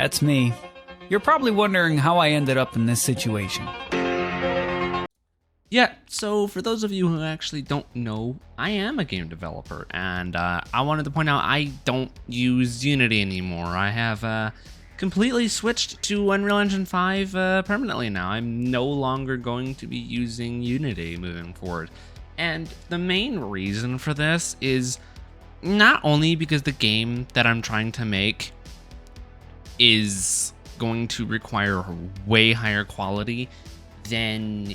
that's me. You're probably wondering how I ended up in this situation. Yeah, so for those of you who actually don't know, I am a game developer, and I wanted to point out I don't use Unity anymore. I have completely switched to Unreal Engine 5 permanently now. I'm no longer going to be using Unity moving forward. And the main reason for this is not only because the game that I'm trying to make is going to require way higher quality than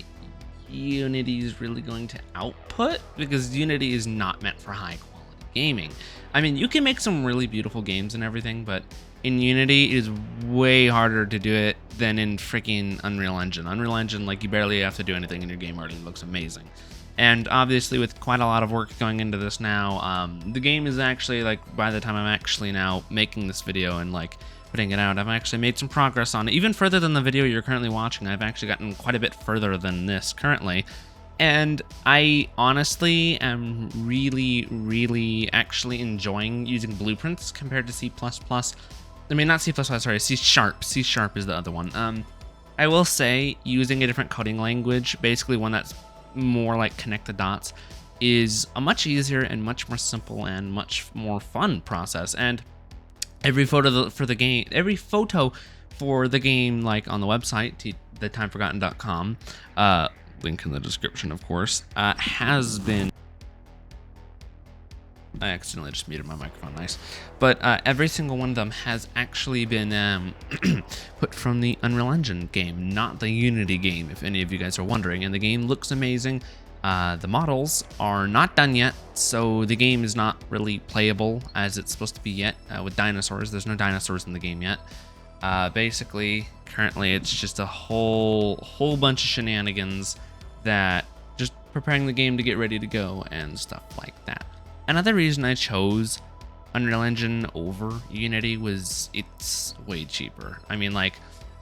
Unity is really going to output, because Unity is not meant for high quality gaming. I mean, you can make some really beautiful games and everything, but in Unity it is way harder to do it than in freaking Unreal Engine. Unreal Engine, like, you barely have to do anything in your game already. It looks amazing. And obviously with quite a lot of work going into this now, the game is actually, like, by the time I'm actually now making this video and like putting it out, I've actually made some progress on it. Even further than the video you're currently watching, I've actually gotten quite a bit further than this currently. And I honestly am really actually enjoying using blueprints compared to C++. I mean, not C++, sorry, C#. C# is the other one. I will say using a different coding language, basically one that's more like connect the dots, is a much easier and much more simple and much more fun process. And every photo for the game, like on the website, TheTimeForgotten.com, link in the description, of course, has been. I accidentally just muted my microphone, nice. But every single one of them has actually been put from the Unreal Engine game, not the Unity game, if any of you guys are wondering. And the game looks amazing. The models are not done yet, so the game is not really playable as it's supposed to be yet with dinosaurs. There's no dinosaurs in the game yet. Basically, currently it's just a whole bunch of shenanigans that just preparing the game to get ready to go and stuff like that. Another reason I chose Unreal Engine over Unity was it's way cheaper. I mean, like,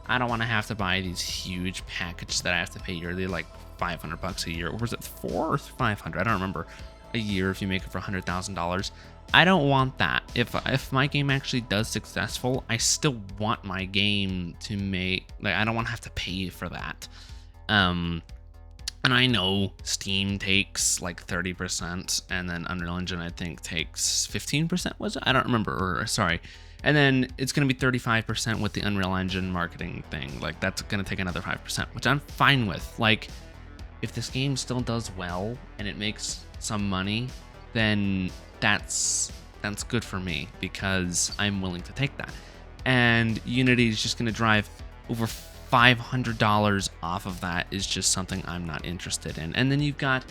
I don't want to have to buy these huge packages that I have to pay yearly, like $500 a year. Or was it 4 or 500? I don't remember. A year if you make it for $100,000. I don't want that. If my game actually does successful, I still want my game to make, like, I don't want to have to pay for that. And I know Steam takes like 30%, and then Unreal Engine, I think, takes 15%, was it? I don't remember, or sorry. And then it's going to be 35% with the Unreal Engine marketing thing. Like, that's going to take another 5%, which I'm fine with. Like, if this game still does well and it makes some money, then that's good for me, because I'm willing to take that. And Unity is just going to drive over $500 off of that, is just something I'm not interested in. And then you've got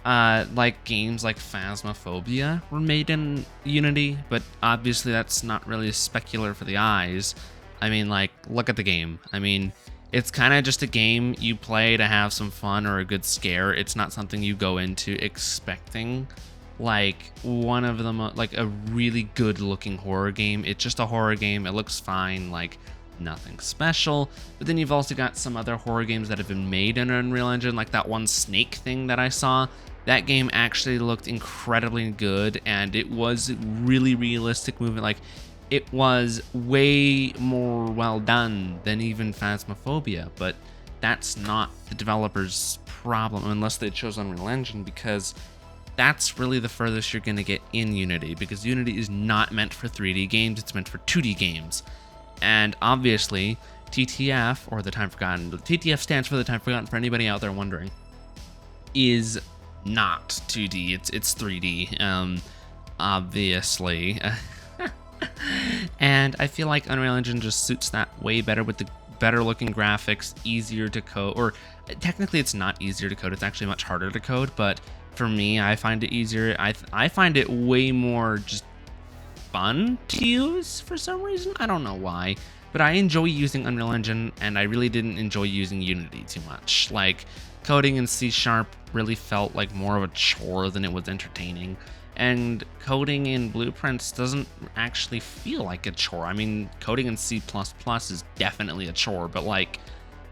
like games like Phasmophobia were made in Unity, but obviously that's not really specular for the eyes. I mean, like, look at the game. I mean, it's kind of just a game you play to have some fun or a good scare. It's not something you go into expecting like one of them, like a really good looking horror game. It's just a horror game. It looks fine, like nothing special. But then you've also got some other horror games that have been made in Unreal Engine, like that one Snake thing that I saw. That game actually looked incredibly good, and it was really realistic movement. Like, it was way more well done than even Phasmophobia, but that's not the developer's problem unless they chose Unreal Engine, because that's really the furthest you're going to get in Unity, because Unity is not meant for 3D games, it's meant for 2D games. And obviously, TTF, or The Time Forgotten, TTF stands for The Time Forgotten for anybody out there wondering, is not 2D, it's 3D, obviously. And I feel like Unreal Engine just suits that way better with the better looking graphics, easier to code, or technically it's not easier to code, it's actually much harder to code, but for me, I find it easier. I find it way more just fun to use for some reason. I don't know why, but I enjoy using Unreal Engine, and I really didn't enjoy using Unity too much. Like, coding in C# really felt like more of a chore than it was entertaining. And coding in Blueprints doesn't actually feel like a chore. I mean, coding in C++ is definitely a chore, but like,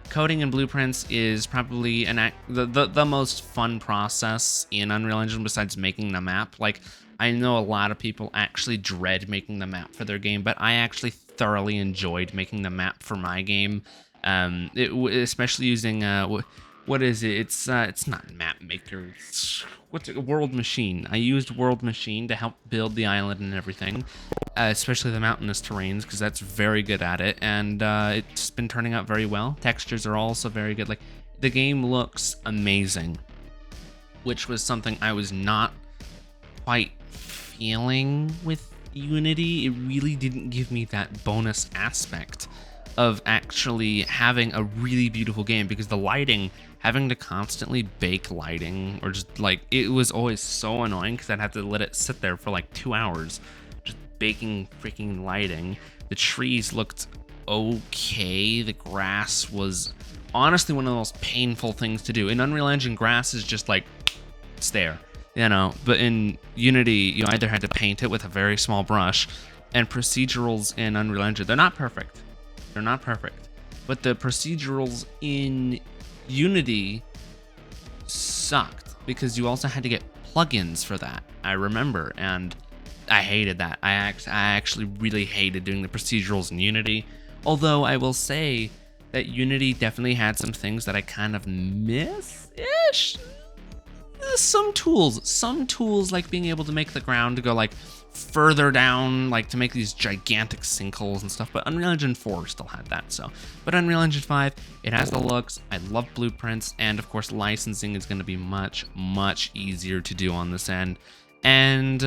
coding in Blueprints is probably the most fun process in Unreal Engine besides making the map. Like, I know a lot of people actually dread making the map for their game, but I actually thoroughly enjoyed making the map for my game. Especially using what is it? It's not Map Maker. What's it? World Machine. I used World Machine to help build the island and everything, especially the mountainous terrains, because that's very good at it, and it's been turning out very well. Textures are also very good. Like, the game looks amazing, which was something I was not quite feeling with Unity. It really didn't give me that bonus aspect of actually having a really beautiful game, because the lighting, having to constantly bake lighting, or just like, it was always so annoying because I'd have to let it sit there for like 2 hours just baking freaking lighting. The trees looked okay. The grass was honestly one of the most painful things to do. In Unreal Engine, grass is just like, it's there, you know, but in Unity, you either had to paint it with a very small brush, and procedurals in Unreal Engine, they're not perfect. They're not perfect, but the procedurals in Unity sucked because you also had to get plugins for that, I remember, and I hated that. I actually really hated doing the procedurals in Unity, although I will say that Unity definitely had some things that I kind of miss-ish. Some tools like being able to make the ground to go like further down, like to make these gigantic sinkholes and stuff, but Unreal Engine 4 still had that. So, but Unreal Engine 5, it has the looks. I love blueprints, and of course licensing is going to be much easier to do on this end. And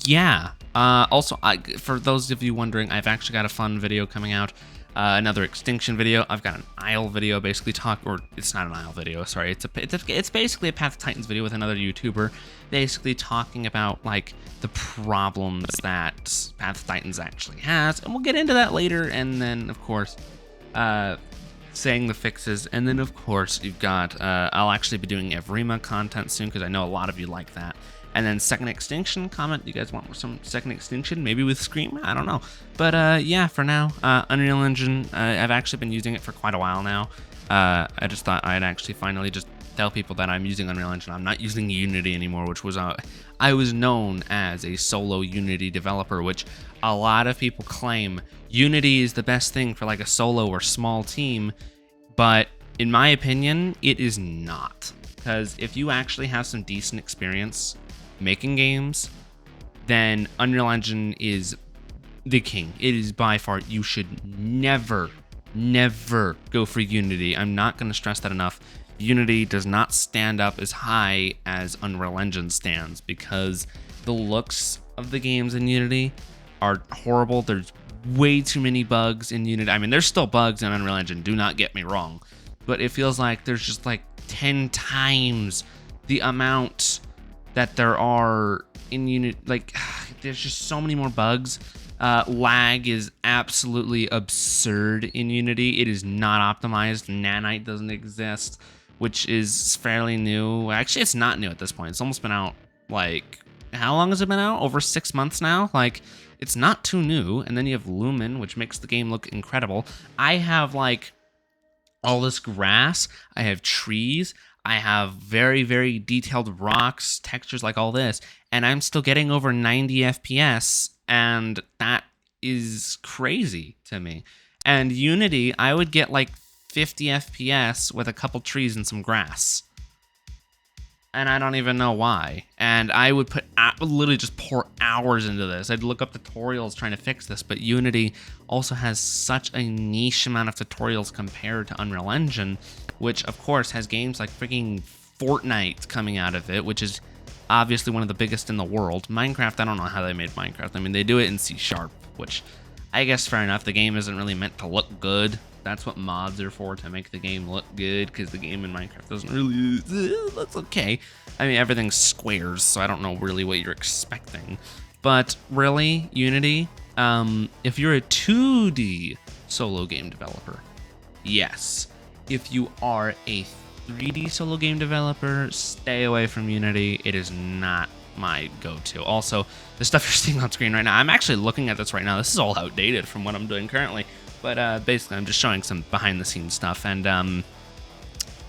yeah, also, for those of you wondering, I've actually got a fun video coming out. Another extinction video. I've got an Isle video, basically or it's not an Isle video, sorry. It's basically a Path to Titans video with another YouTuber, basically talking about like the problems that Path to Titans actually has, and we'll get into that later. And then of course, saying the fixes, and then of course you've got I'll actually be doing Evrima content soon, because I know a lot of you like that. And then Second Extinction comment. You guys want some Second Extinction? Maybe with Scream? I don't know. But yeah, for now, Unreal Engine, I've actually been using it for quite a while now. I just thought I'd actually finally just tell people that I'm using Unreal Engine. I'm not using Unity anymore, which was, I was known as a solo Unity developer, which a lot of people claim Unity is the best thing for like a solo or small team. But in my opinion, it is not. Because if you actually have some decent experience making games, then Unreal Engine is the king. It is by far, you should never go for Unity. I'm not going to stress that enough. Unity does not stand up as high as Unreal Engine stands, because the looks of the games in Unity are horrible. There's way too many bugs in Unity. I mean, there's still bugs in Unreal Engine, do not get me wrong, but it feels like there's just like 10 times the amount that there are in Unity. Like, there's just so many more bugs. Lag is absolutely absurd in Unity. It is not optimized. Nanite doesn't exist, which is fairly new. Actually, it's not new at this point. It's almost been out, like, how long has it been out? Over 6 months now? Like, it's not too new. And then you have Lumen, which makes the game look incredible. I have, like, all this grass. I have trees. I have very detailed rocks, textures, like all this, and I'm still getting over 90 FPS, and that is crazy to me. And Unity, I would get like 50 FPS with a couple trees and some grass, and I don't even know why. And I would literally just pour hours into this. I'd look up tutorials trying to fix this, but Unity also has such a niche amount of tutorials compared to Unreal Engine, which of course has games like freaking Fortnite coming out of it, which is obviously one of the biggest in the world. Minecraft, I don't know how they made Minecraft. I mean, they do it in C#, which I guess fair enough. The game isn't really meant to look good. That's what mods are for, to make the game look good, because the game in Minecraft doesn't really looks okay. I mean, everything's squares, so I don't know really what you're expecting. But really, Unity, if you're a 2D solo game developer, yes. If you are a 3D solo game developer, stay away from Unity. It is not my go-to. Also, the stuff you're seeing on screen right now, I'm actually looking at this right now. This is all outdated from what I'm doing currently. But basically, I'm just showing some behind-the-scenes stuff. And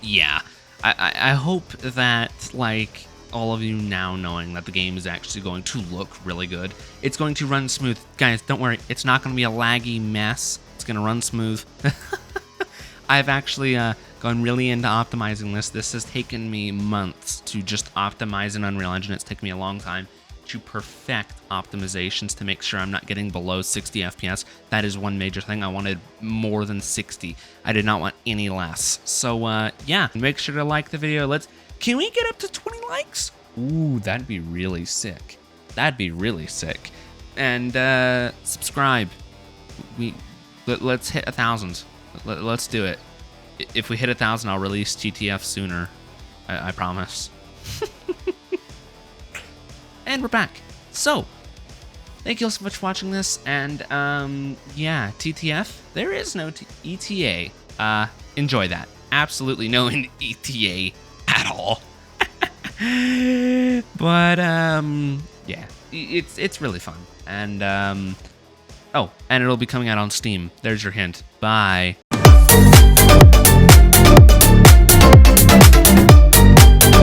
yeah, I hope that, like, all of you now knowing that the game is actually going to look really good. It's going to run smooth. Guys, don't worry. It's not going to be a laggy mess. It's going to run smooth. I've actually gone really into optimizing this. This has taken me months to just optimize in Unreal Engine. It's taken me a long time to perfect optimizations to make sure I'm not getting below 60 FPS. That is one major thing. I wanted more than 60. I did not want any less. So yeah, make sure to like the video. Can we get up to 20 likes? Ooh, that'd be really sick. That'd be really sick. And subscribe. Let's hit 1,000. Let's do it. If we hit 1,000, I'll release TTF sooner. I promise. And we're back. So, thank you all so much for watching this. And yeah, TTF. There is no ETA. Enjoy that. Absolutely no ETA at all. But yeah, it's really fun. And oh, and it'll be coming out on Steam. There's your hint. Bye.